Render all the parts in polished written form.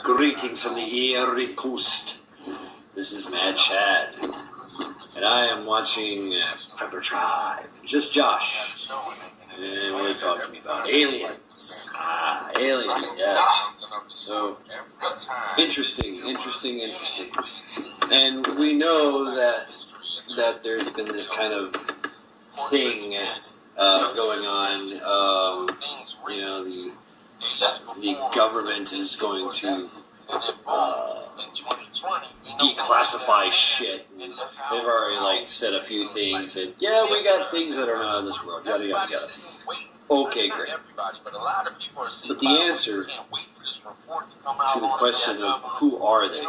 Greetings from the Erie Coast. This is Mad Chad, and I am watching Prepper Tribe. Just Josh, and we're talking about aliens. Aliens, yes. So, interesting. And we know that there's been this kind of thing going on. The government is going to declassify shit. And they've already said a few things. Said, yeah, we got things that are not in this world. Yada yada yada. Okay, great. But the answer to the question of who are they?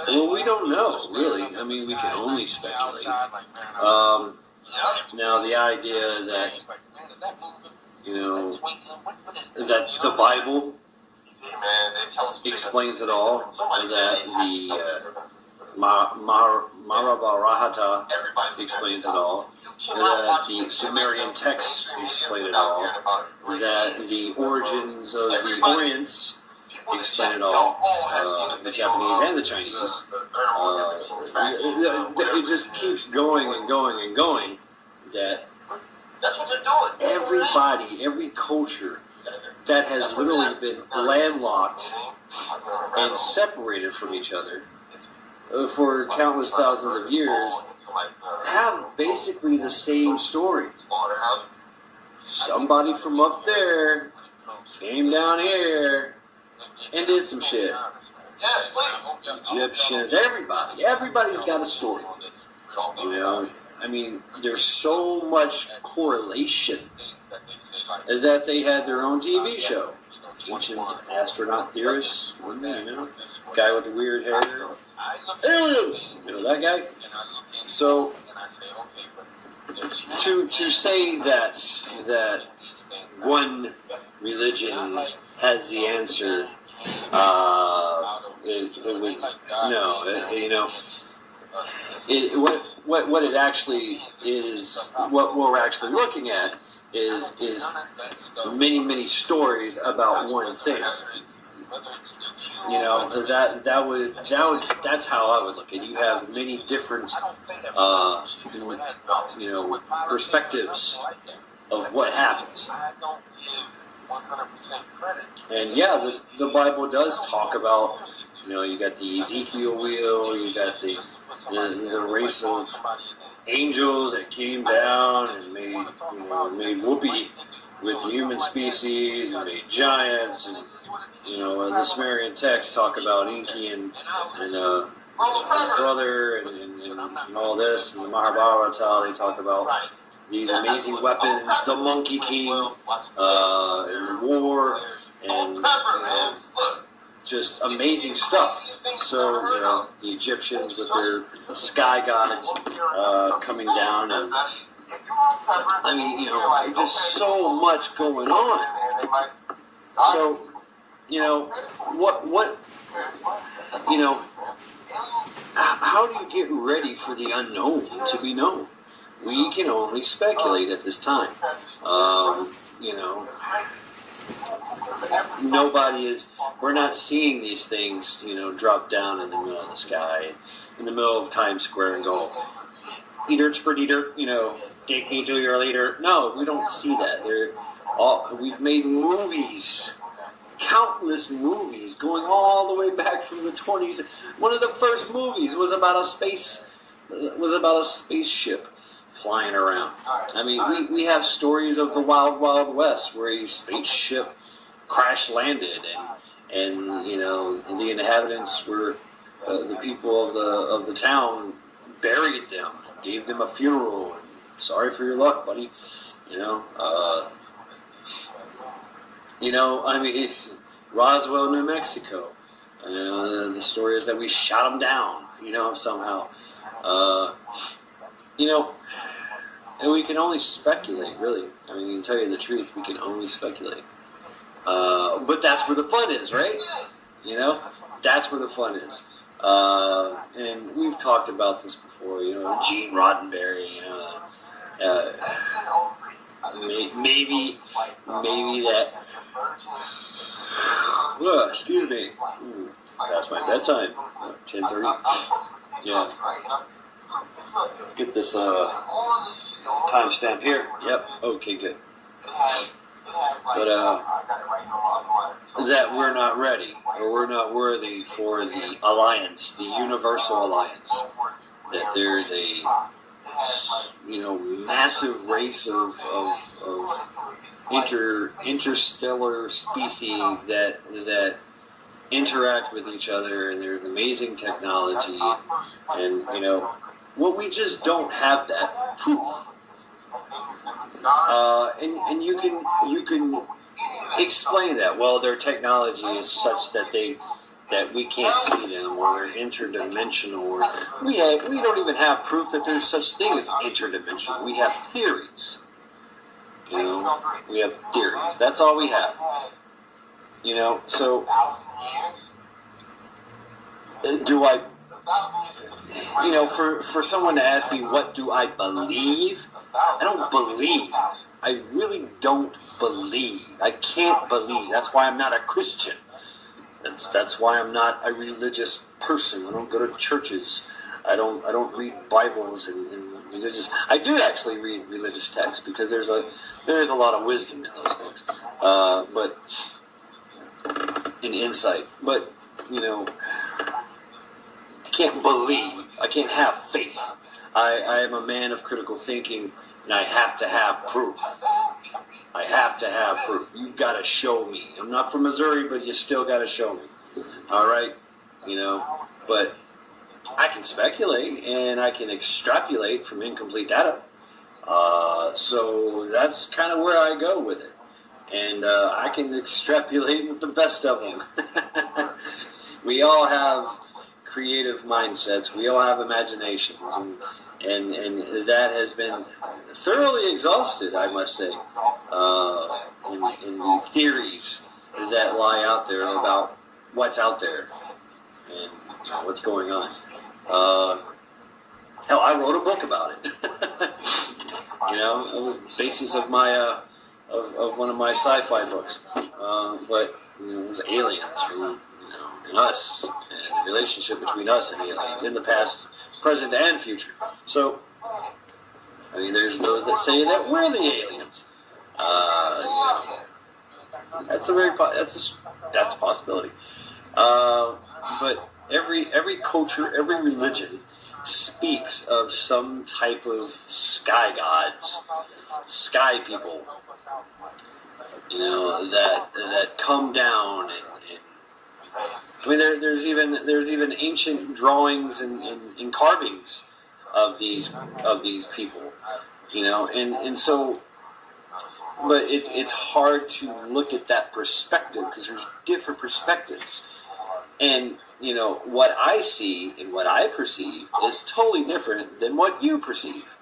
Well, we don't know, really. I mean, we can only speculate. Now, the idea that, that the Bible explains it all, that the Mahabharata explains it all, that the Sumerian texts explain it all, that the origins of the Orients explain it all, the Japanese and the Chinese. It just keeps going and going and going, that everybody, every culture that has literally been landlocked and separated from each other for countless thousands of years have basically the same story. Somebody from up there came down here and did some shit. Egyptians, everybody's got a story. I mean, there's so much correlation that they had their own TV show. Ancient astronaut theorists, guy with the weird hair. Aliens! That guy? So, to say that one religion has the answer, what it actually is, what we're actually looking at is many stories about one thing. That's how I would look at it. You have many different perspectives of what happens. And yeah, the Bible does talk about, you got the Ezekiel wheel, you got the race of angels that came down and made whoopee with the human species and made giants, and the Sumerian texts talk about Enki and his brother and all this, and the Mahabharata they talk about these amazing weapons, the Monkey King, and war, and just amazing stuff. So, the Egyptians with their sky gods coming down, and I mean, just so much going on. So, how do you get ready for the unknown to be known? We can only speculate at this time. We're not seeing these things, drop down in the middle of the sky, in the middle of Times Square and go, eater, spread eater, take me to your leader. No, we don't see that. We've made movies, countless movies, going all the way back from the 20s. One of the first movies was about a spaceship flying around. I mean, we have stories of the Wild Wild West where a spaceship crash landed, and the inhabitants were the people of the town buried them, gave them a funeral. And, sorry for your luck, buddy. I mean, Roswell, New Mexico. The story is that we shot them down, somehow. And we can only speculate, really. I mean, to tell you the truth, we can only speculate. But that's where the fun is, right? That's where the fun is. And we've talked about this before, Gene Roddenberry, maybe that Excuse me. That's my bedtime. 10:30. Yeah. Let's get this timestamp here. Yep. Okay, good. But that we're not ready, or we're not worthy for the alliance, the universal alliance. That there is a massive race of interstellar species that interact with each other, and there's amazing technology, and what we just don't have that proof. And you can explain that. Well, their technology is such that we can't see them, or they're interdimensional, or we don't even have proof that there's such thing as interdimensional. We have theories. We have theories. That's all we have. So do I? For someone to ask me what do I believe, I don't believe. I really don't believe. I can't believe. That's why I'm not a Christian. That's why I'm not a religious person. I don't go to churches. I don't read Bibles and religious. I do actually read religious texts because there is a lot of wisdom in those things, but in insight. But I can't believe. I can't have faith. I am a man of critical thinking, and I have to have proof. I have to have proof. You've got to show me. I'm not from Missouri, but you still got to show me. All right? But I can speculate, and I can extrapolate from incomplete data. So that's kind of where I go with it. And I can extrapolate with the best of them. We all have creative mindsets. We all have imaginations. And that has been thoroughly exhausted, I must say, in the theories that lie out there about what's out there and what's going on. Hell, I wrote a book about it. It was the basis of my of one of my sci-fi books. But it was aliens from and us, and the relationship between us and aliens in the past, present, and future. So, there's those that say that we're the aliens. That's a possibility. But every culture, every religion speaks of some type of sky gods, sky people, that come down and there's even ancient drawings and carvings of these people, and so, but it's hard to look at that perspective because there's different perspectives, and what I see and what I perceive is totally different than what you perceive,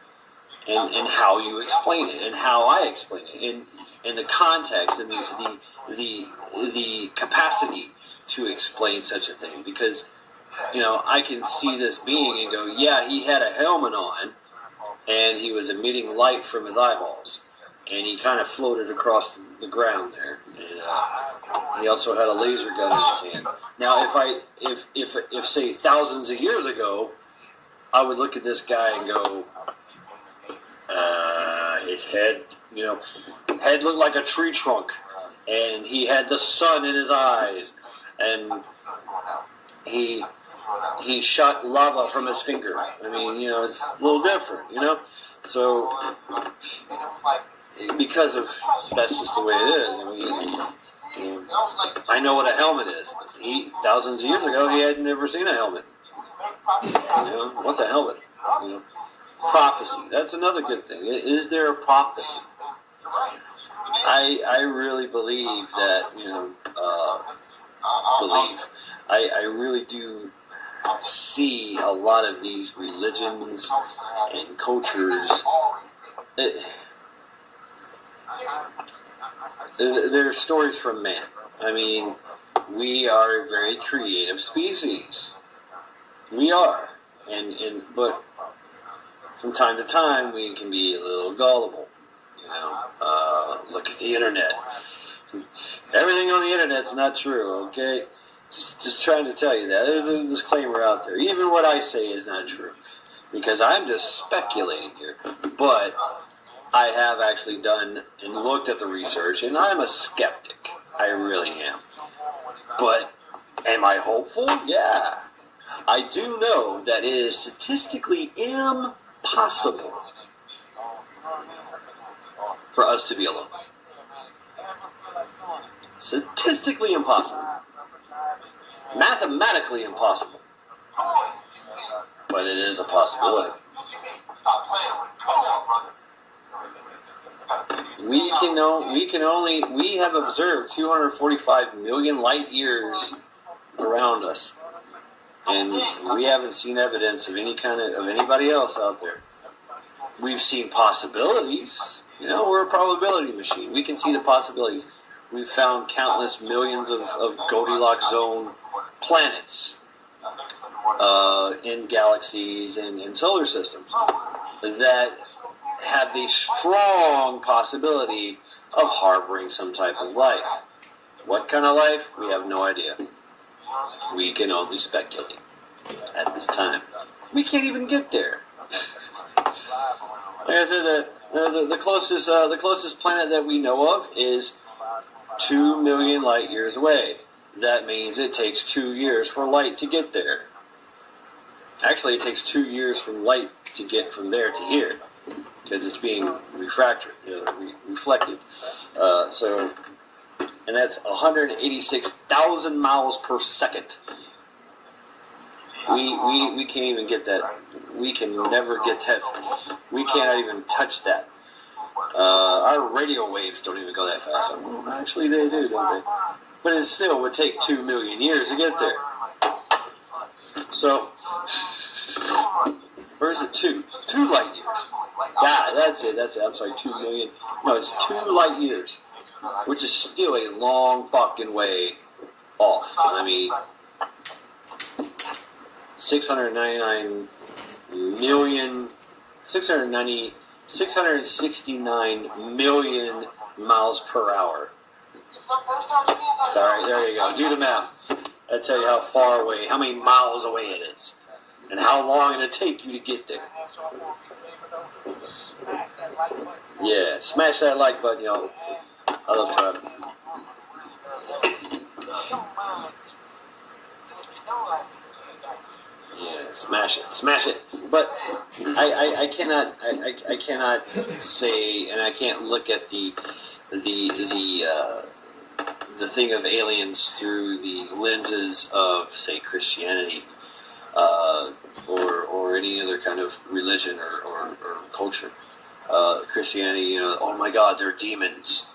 and how you explain it and how I explain it, and the context and the capacity to explain such a thing, because I can see this being and go, yeah, he had a helmet on and he was emitting light from his eyeballs, and he kind of floated across the ground there, and he also had a laser gun in his hand. Now if say thousands of years ago, I would look at this guy and go, his head looked like a tree trunk, and he had the sun in his eyes, and he shot lava from his finger. It's a little different, So, because of that's just the way it is. I know what a helmet is. Thousands of years ago, he had never seen a helmet. What's a helmet? Prophecy. That's another good thing. Is there a prophecy? I really believe that, I really do see a lot of these religions and cultures. They're stories from man. We are a very creative species. We are. But from time to time, we can be a little gullible. Look at the internet. Everything on the internet's not true, okay? Just trying to tell you that. There's a disclaimer out there. Even what I say is not true. Because I'm just speculating here. But I have actually done and looked at the research, and I'm a skeptic. I really am. But am I hopeful? Yeah. I do know that it is statistically impossible for us to be alone. Statistically impossible. Mathematically impossible. But it is a possibility. We have observed 245 million light years around us. And we haven't seen evidence of anybody else out there. We've seen possibilities. You know, we're a probability machine. We can see the possibilities. We've found countless millions of Goldilocks zone planets in galaxies and in solar systems that have the strong possibility of harboring some type of life. What kind of life? We have no idea. We can only speculate at this time. We can't even get there. Like I said, the closest planet that we know of is 2 million light years away. That means it takes 2 years for light to get there. Actually, it takes 2 years from light to get from there to here, because it's being refracted, reflected. And that's 186,000 miles per second. We can't even get that. We can never get that. We cannot even touch that. Our radio waves don't even go that fast. Well, actually, they do, don't they? But it still would take 2 million years to get there. So, or is it 2? 2 light years. Yeah, that's it. I'm sorry, 2 million. No, it's 2 light years, which is still a long fucking way off. I mean, 669 million miles per hour. Alright, there you go. Do the math. That'll tell you how far away, how many miles away it is, and how long it'll take you to get there. Yeah, smash that like button, y'all. I love traveling. Yeah, smash it. But I cannot say, and I can't look at the thing of aliens through the lenses of, say, Christianity, or any other kind of religion or culture. Christianity, oh my God, they're demons.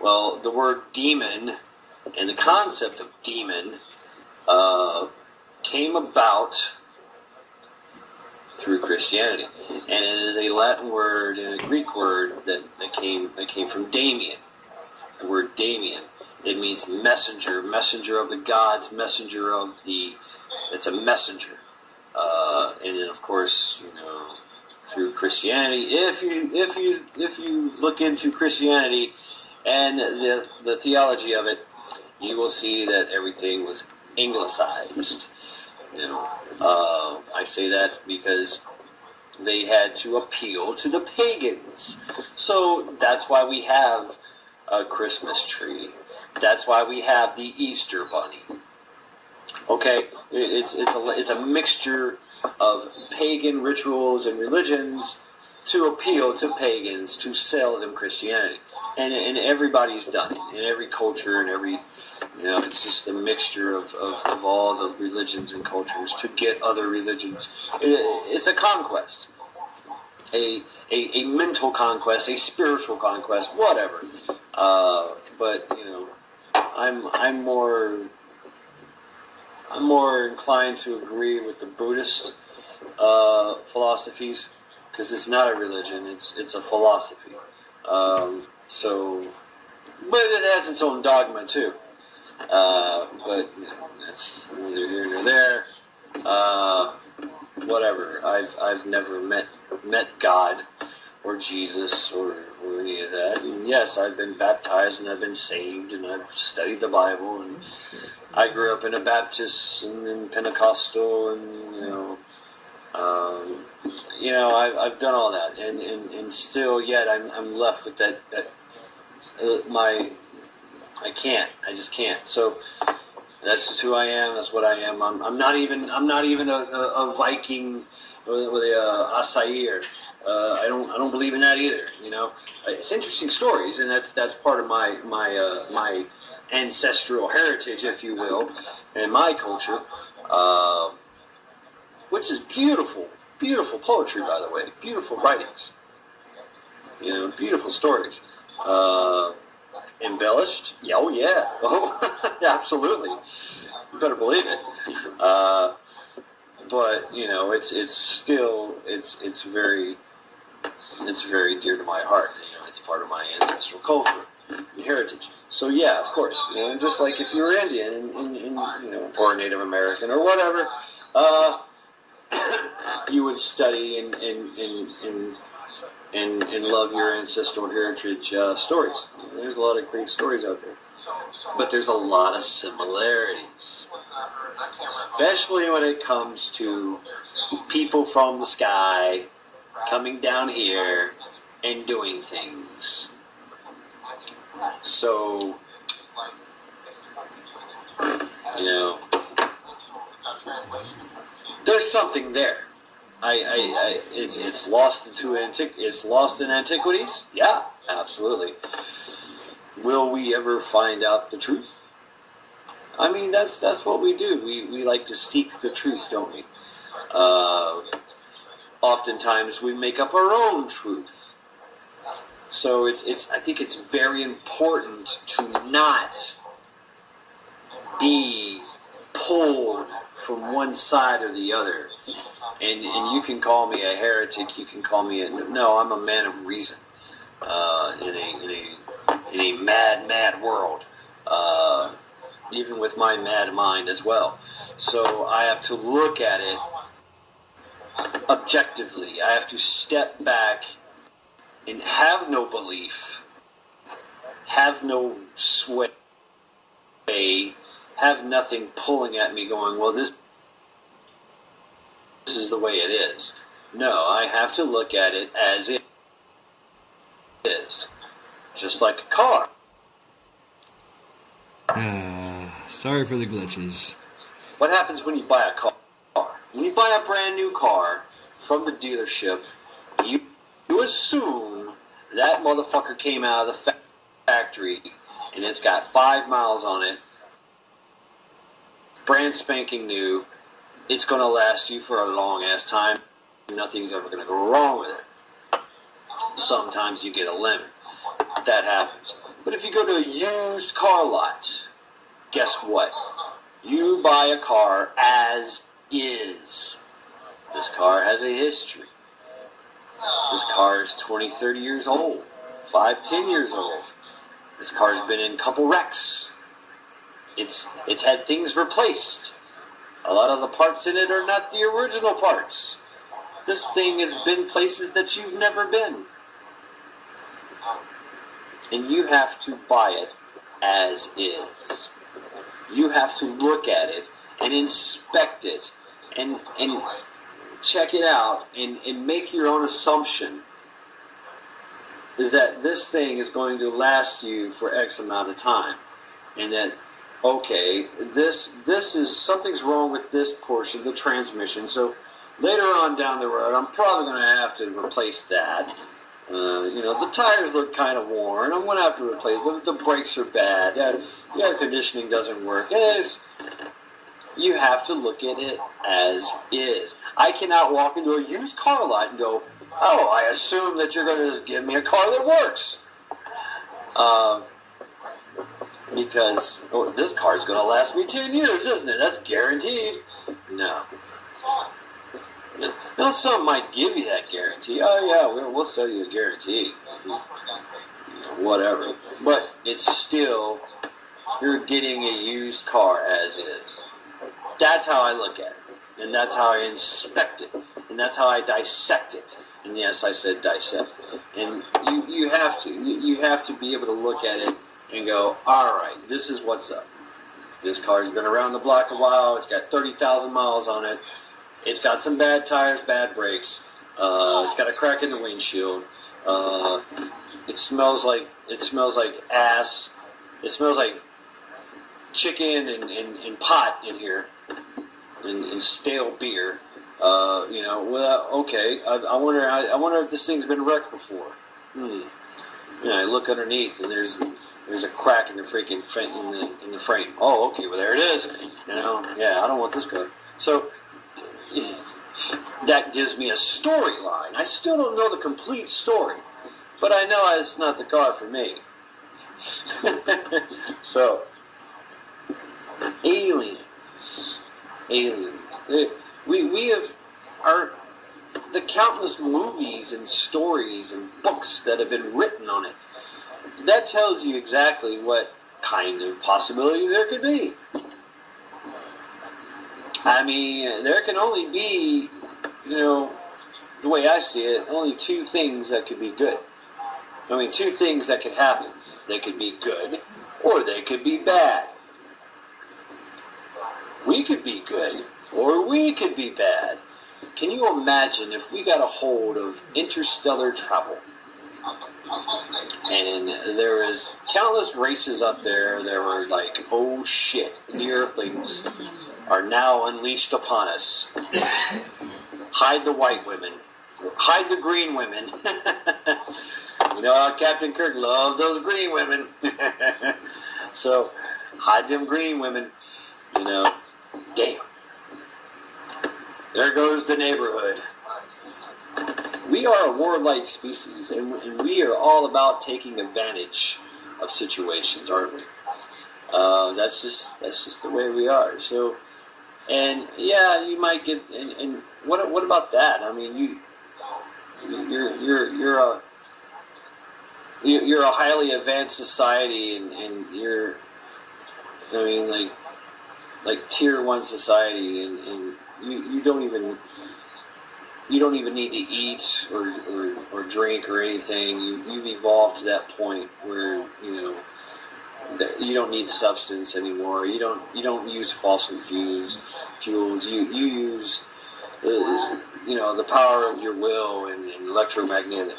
Well, the word demon and the concept of demon came about through Christianity, and it is a Latin word and a Greek word that came from Damien. The word Damien. It means messenger of the gods, messenger of the. It's a messenger, and then of course, through Christianity. If you look into Christianity and the theology of it, you will see that everything was anglicized. I say that because they had to appeal to the pagans. So that's why we have a Christmas tree. That's why we have the Easter bunny. Okay, it's a mixture of pagan rituals and religions to appeal to pagans, to sell them Christianity. And everybody's done it, in every culture and every, it's just a mixture of all the religions and cultures to get other religions. It's a conquest, a mental conquest, a spiritual conquest, whatever. But I'm more inclined to agree with the Buddhist philosophies, because it's not a religion; it's a philosophy. But it has its own dogma too. But that's neither here nor there. Whatever. I've never met God or Jesus or or any of that. And yes, I've been baptized and I've been saved and I've studied the Bible, and I grew up in a Baptist and in Pentecostal, and I've done all that, and still yet I'm left with that I just can't. So that's just who I am. That's what I am. I'm not even a Viking with a Asair. I don't believe in that either. It's interesting stories, and that's part of my ancestral heritage, if you will, and my culture, which is beautiful poetry, by the way, beautiful writings, beautiful stories. Embellished? Oh yeah. Oh, absolutely. You better believe it. But it's still very dear to my heart. It's part of my ancestral culture and heritage. So yeah, of course. Just like if you were Indian and or Native American or whatever, you would study and love your ancestral heritage stories. There's a lot of great stories out there. But there's a lot of similarities. Especially when it comes to people from the sky coming down here and doing things. So, there's something there. It's lost in antiquities. Yeah, absolutely. Will we ever find out the truth? I mean, that's what we do. We like to seek the truth, don't we? Oftentimes we make up our own truth. So I think it's very important to not be pulled from one side or the other. And you can call me a heretic. You can call me no. I'm a man of reason in a mad world. Even with my mad mind as well. So I have to look at it objectively. I have to step back and have no belief, have no sway, have nothing pulling at me going, well, this is the way it is. No, I have to look at it as it is. Just like a car. Sorry for the glitches. What happens when you buy a car? When you buy a brand new car from the dealership, you assume that motherfucker came out of the factory and it's got 5 miles on it, brand spanking new, it's going to last you for a long ass time, nothing's ever going to go wrong with it. Sometimes you get a lemon. That happens. But if you go to a used car lot, guess what? You buy a car as is. This car has a history. This car is 20, 30 years old. 5, 10 years old. This car's been in a couple wrecks. It's had things replaced. A lot of the parts in it are not the original parts. This thing has been places that you've never been. And you have to buy it as is. You have to look at it and inspect it and check it out and make your own assumption that this thing is going to last you for X amount of time. And that, okay, this is, something's wrong with this portion, the transmission, so later on down the road, I'm probably going to have to replace that. The tires look kind of worn. I'm going to have to replace them. The brakes are bad. The air conditioning doesn't work. You have to look at it as is. I cannot walk into a used car lot and go, oh, I assume that you're going to give me a car that works. Because this car is going to last me 10 years, isn't it? That's guaranteed. No. Now, some might give you that guarantee. Oh, yeah, we'll sell you a guarantee. Whatever. But it's still, you're getting a used car as is. That's how I look at it. And that's how I inspect it. And that's how I dissect it. And yes, I said dissect. And you have to. You have to be able to look at it and go, all right, this is what's up. This car's been around the block a while. It's got 30,000 miles on it. It's got some bad tires, bad brakes. It's got a crack in the windshield. It smells like ass. It smells like chicken and pot in here, and stale beer. Well, okay. I wonder if this thing's been wrecked before. I look underneath, and there's a crack in the freaking in the frame. Oh, okay. Well, there it is. Yeah. I don't want this car. So that gives me a storyline. I still don't know the complete story, but I know it's not the car for me. So, aliens. We have the countless movies and stories and books that have been written on it. That tells you exactly what kind of possibilities there could be. I mean, there can only be, the way I see it, only two things that could be good. I mean, two things that could happen. They could be good, or they could be bad. We could be good, or we could be bad. Can you imagine if we got a hold of interstellar travel? And there is countless races up there that were like, oh shit, the Earthlings are now unleashed upon us. Hide the white women. Hide the green women. Captain Kirk loved those green women. So, hide them green women. Damn. There goes the neighborhood. We are a warlike species, and we are all about taking advantage of situations, aren't we? That's just the way we are. So, and yeah, you might get. And what about that? I mean, you're a highly advanced society, and you're, like tier 1 society, and you don't even need to eat or drink or anything. You've evolved to that point where you don't need substance anymore. You don't use fossil fuels. You use the power of your will and electromagnetic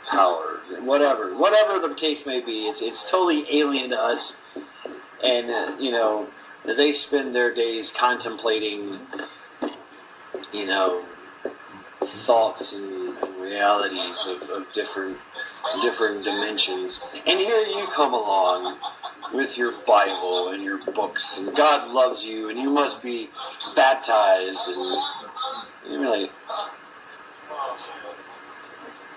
power, whatever the case may be. It's totally alien to us, and they spend their days contemplating thoughts and realities of different dimensions. And here you come along with your Bible and your books, and God loves you, and you must be baptized, and you're like,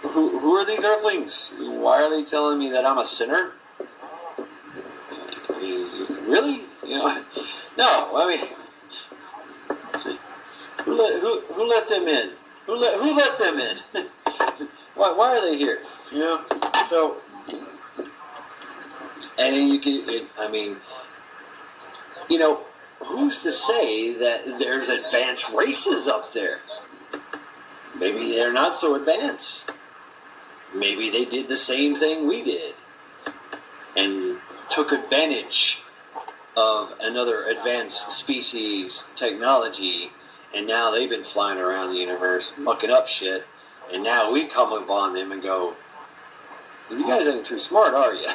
who are these Earthlings? Why are they telling me that I'm a sinner? Really? No. I mean, who let them in? Who let them in? Why are they here? So, and who's to say that there's advanced races up there? Maybe they're not so advanced. Maybe they did the same thing we did and took advantage of another advanced species technology, and now they've been flying around the universe mucking up shit, and now we come upon them and go, you guys ain't too smart, are you?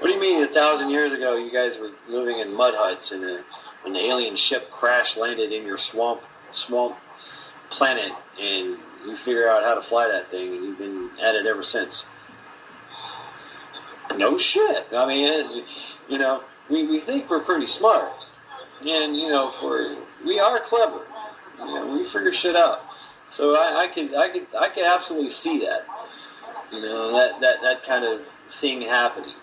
What do you mean 1,000 years ago you guys were living in mud huts and an alien ship crash landed in your swamp planet, and you figure out how to fly that thing, and you've been at it ever since? No shit. I mean, we think we're pretty smart, and we are clever. We figure shit out. So I could absolutely see that. That kind of thing happening.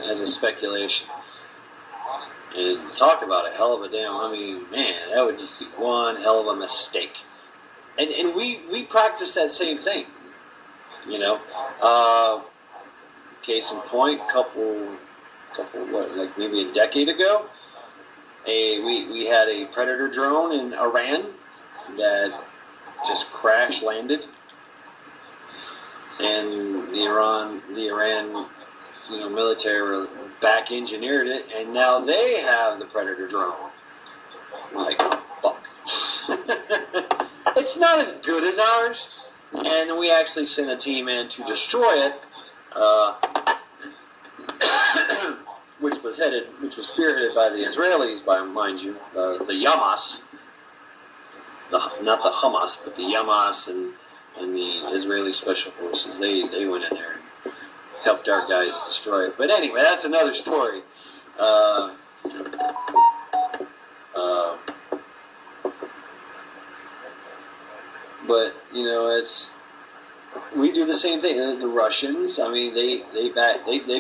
As a speculation. And talk about a hell of a damn. I mean, man, that would just be one hell of a mistake. And we practice that same thing. Case in point, maybe a decade ago, we had a Predator drone in Iran that just crash landed, and the Iran, military back engineered it, and now they have the Predator drone. I'm like, oh, fuck. It's not as good as ours, and we actually sent a team in to destroy it, which was spearheaded by the Israelis, mind you, the Yamas, not the Hamas, but the Yamas and the Israeli Special Forces. They went in there and helped our guys destroy it. But anyway, that's another story. But we do the same thing. The Russians, I mean, they've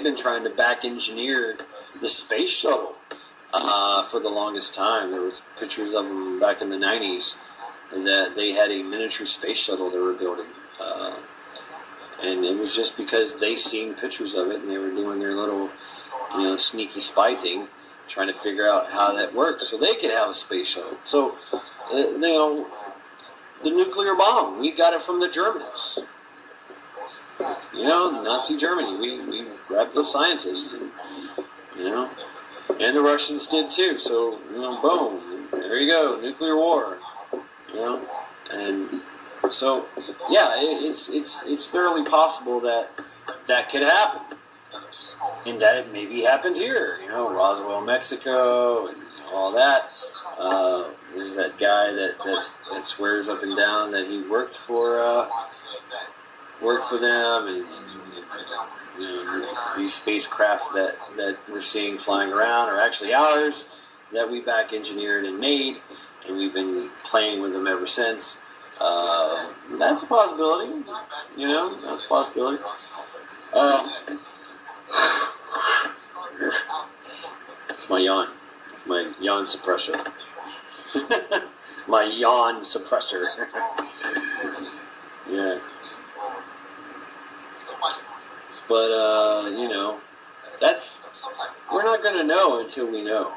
been trying to back engineer the space shuttle for the longest time. There was pictures of them back in the 90s that they had a miniature space shuttle they were building, and it was just because they seen pictures of it and they were doing their little, sneaky spy thing, trying to figure out how that works so they could have a space shuttle. So, the nuclear bomb, we got it from the Germans. Nazi Germany. We grabbed those scientists, and the Russians did too. So, boom, there you go, nuclear war. And so, yeah, it's thoroughly possible that could happen, and that it maybe happened here. Roswell, Mexico, and all that. There's that guy that swears up and down that he worked for them, and these spacecraft that we're seeing flying around are actually ours, that we back engineered and made, and we've been playing with them ever since. That's a possibility. That's a possibility. It's my yawn. It's my yawn suppressor. My yawn suppressor. Yeah. But, we're not going to know until we know.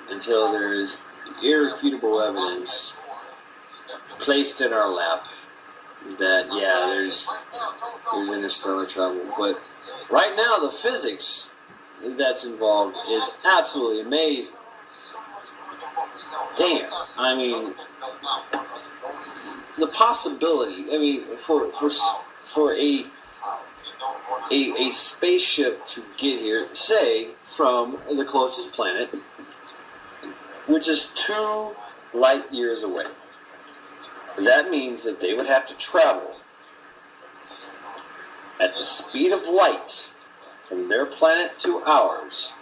Until there is irrefutable evidence placed in our lap that, yeah, there's interstellar travel. But right now, the physics that's involved is absolutely amazing. Damn. I mean, the possibility, for a spaceship to get here, say, from the closest planet, which is 2 light years away. That means that they would have to travel at the speed of light from their planet to ours.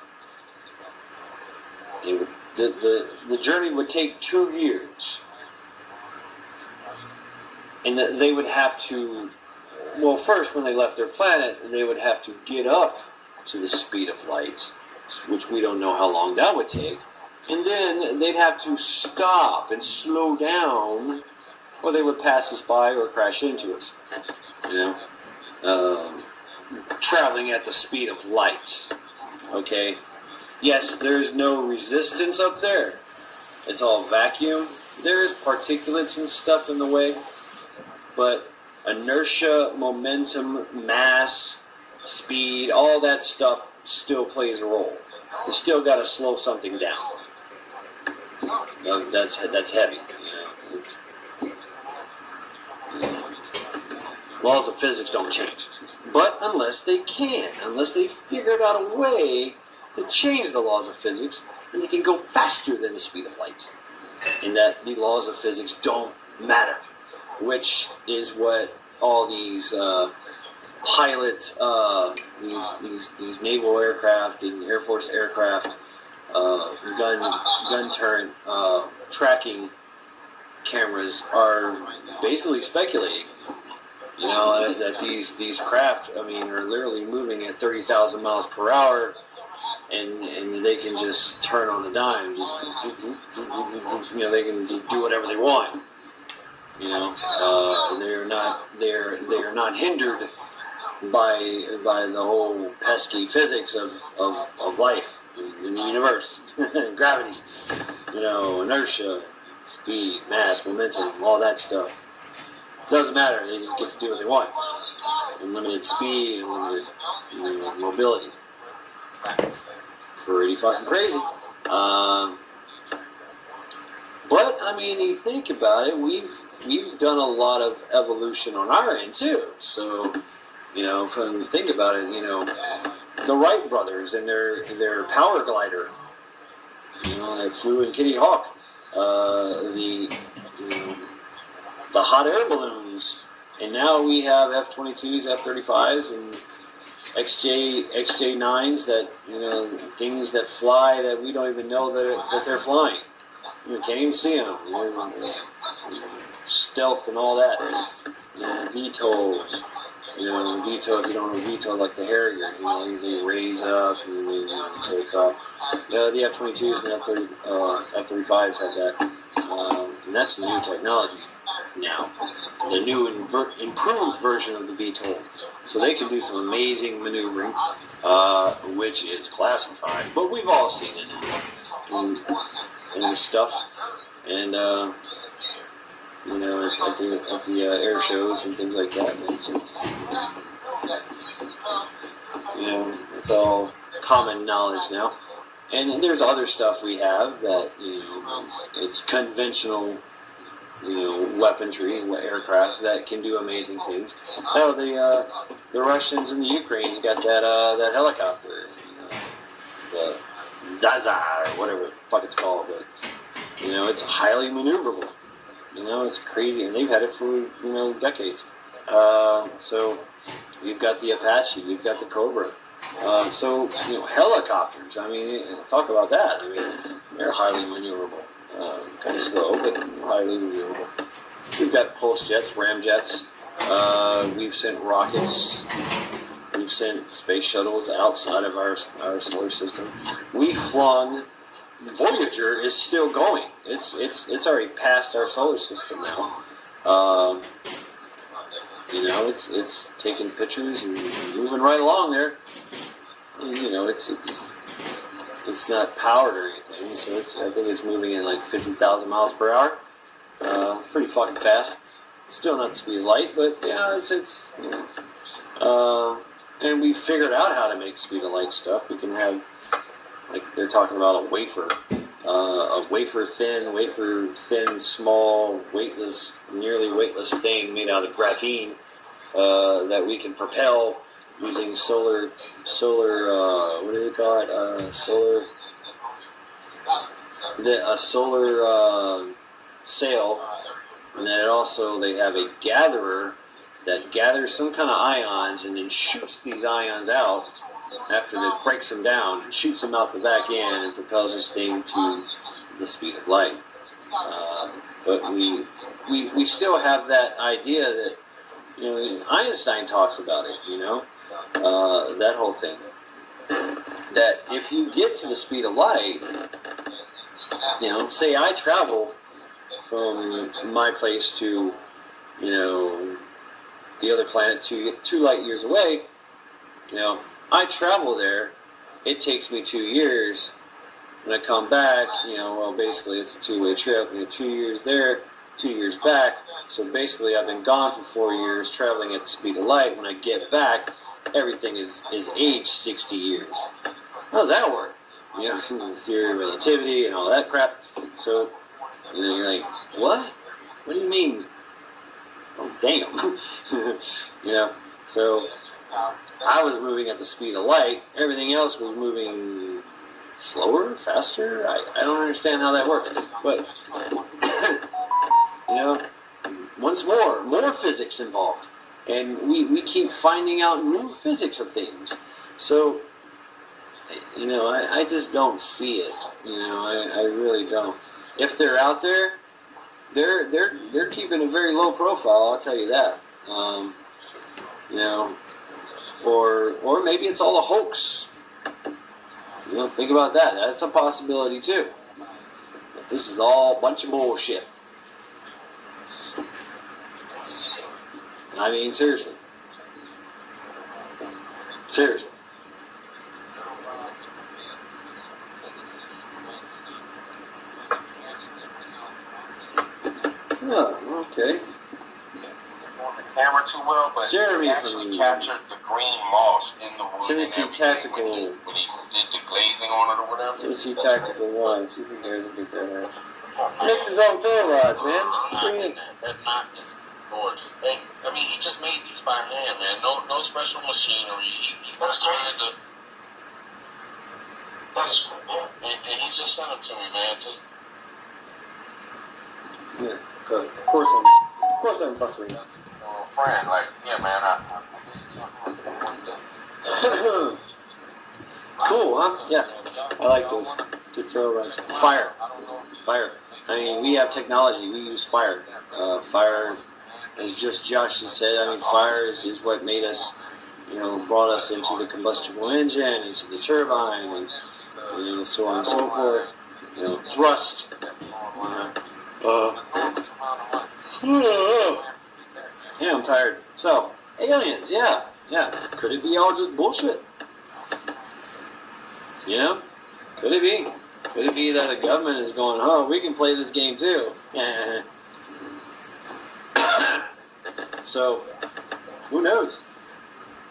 The journey would take 2 years. And they would have to, well, first, when they left their planet, they would have to get up to the speed of light, which we don't know how long that would take. And then they'd have to stop and slow down, or they would pass us by or crash into us. Traveling at the speed of light. Okay? Yes, there's no resistance up there. It's all vacuum. There is particulates and stuff in the way. But inertia, momentum, mass, speed, all that stuff still plays a role. You still got to slow something down. That's heavy. Laws of physics don't change. But unless they figured out a way to change the laws of physics, and they can go faster than the speed of light, and that the laws of physics don't matter, which is what all these pilot, these naval aircraft and Air Force aircraft, gun turret tracking cameras are basically speculating. That these craft, are literally moving at 30,000 miles per hour, and they can just turn on a dime. They can do whatever they want. They are not hindered by the whole pesky physics of life in the universe, gravity, inertia, speed, mass, momentum, all that stuff. Doesn't matter. They just get to do what they want. Unlimited speed, unlimited mobility. Pretty fucking crazy. But I mean, you think about it, we've done a lot of evolution on our end too. So, if you think about it, the Wright brothers and their power glider, that flew in Kitty Hawk, the hot air balloons, and now we have F-22s, F-35s, and XJ9s that things that fly that we don't even know that they're flying. You can't even see them. Stealth and all that. VTOL. VTOL, if you don't know VTOL, like the Harrier, they raise up and they take off. The F-22s and F-35s have that. And that's the new technology now. The new improved version of the VTOL. So they can do some amazing maneuvering, which is classified. But we've all seen it in this stuff. And, at the air shows and things like that. It's all common knowledge now. And there's other stuff we have that, it's conventional, weaponry, aircraft that can do amazing things. Oh, the Russians and the Ukrainians got that helicopter, the Zaza, or whatever the fuck it's called, but, it's highly maneuverable. It's crazy, and they've had it for, decades. So, we've got the Apache, we've got the Cobra. So, helicopters, talk about that. They're highly maneuverable. Kind of slow, but highly maneuverable. We've got pulse jets, ramjets. We've sent rockets. We've sent space shuttles outside of our solar system. We've flung. Voyager is still going. It's already past our solar system now. It's taking pictures and moving right along there. It's not powered or anything, so I think it's moving at like 50,000 miles per hour. It's pretty fucking fast. Still not the speed of light, but yeah, and we figured out how to make speed of light stuff. We can have, like they're talking about a wafer thin, small, weightless, nearly weightless thing made out of graphene that we can propel using solar. What do they call it? A solar sail, and then also they have a gatherer that gathers some kind of ions and then shoots these ions out after it breaks them down and shoots them out the back end and propels this thing to the speed of light. But we still have that idea that Einstein talks about it. That whole thing. That if you get to the speed of light, say I travel from my place to, the other planet 2 light years away, I travel there, it takes me 2 years, and I come back, basically it's a two-way trip, 2 years there, 2 years back, so basically I've been gone for 4 years, traveling at the speed of light. When I get back, everything is aged 60 years. How does that work? Theory of relativity and all that crap. So, you're like, what? What do you mean? Oh, damn. So I was moving at the speed of light. Everything else was moving slower, faster. I don't understand how that works. But, once more physics involved. And we keep finding out new physics of things. So, I just don't see it. I really don't. If they're out there, they're keeping a very low profile, I'll tell you that. Or maybe it's all a hoax. Think about that. That's a possibility too. But this is all a bunch of bullshit. Seriously. Seriously. Oh, okay. On the camera too well, but Jeremy he actually captured the green moss in the wood. Tennessee Tactical. When he did the glazing on it or whatever. Tennessee Tactical 1. See if we can get that right. Makes his own ferro rods, man. That knot is gorgeous. Hey, I mean, he just made these by hand, man. No special machinery. He's not trying to. That is cool, man. And he just sent them to me, man. Just. Yeah, good. Of course I'm buffering. Friend, like, yeah, man. I did something. Cool, huh? Yeah, I like those. Good ferro rods. Fire. I mean, we have technology. We use fire. Fire, as just Josh has said, I mean, fire is what made us, brought us into the combustible engine, into the turbine, and so on and so forth. Thrust. Yeah, I'm tired. So, aliens, yeah. Could it be all just bullshit? Could it be? Could it be that the government is going, oh, we can play this game too? So, who knows?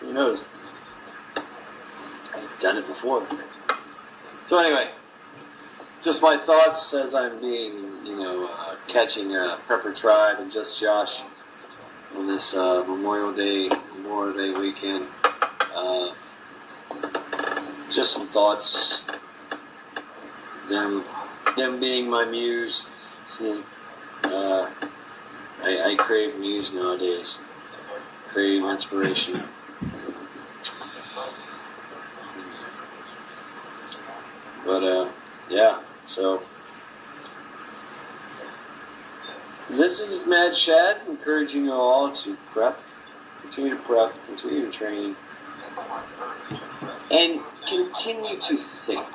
I've done it before. So anyway, just my thoughts as I'm being, catching Prepper Tribe and Just Josh on this Memorial Day weekend. Just some thoughts. Them being my muse. I crave muse nowadays. Crave inspiration. But yeah. So this is Mad Shad, encouraging you all to continue to train, and continue to think.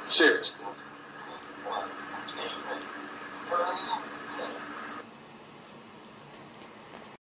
Seriously.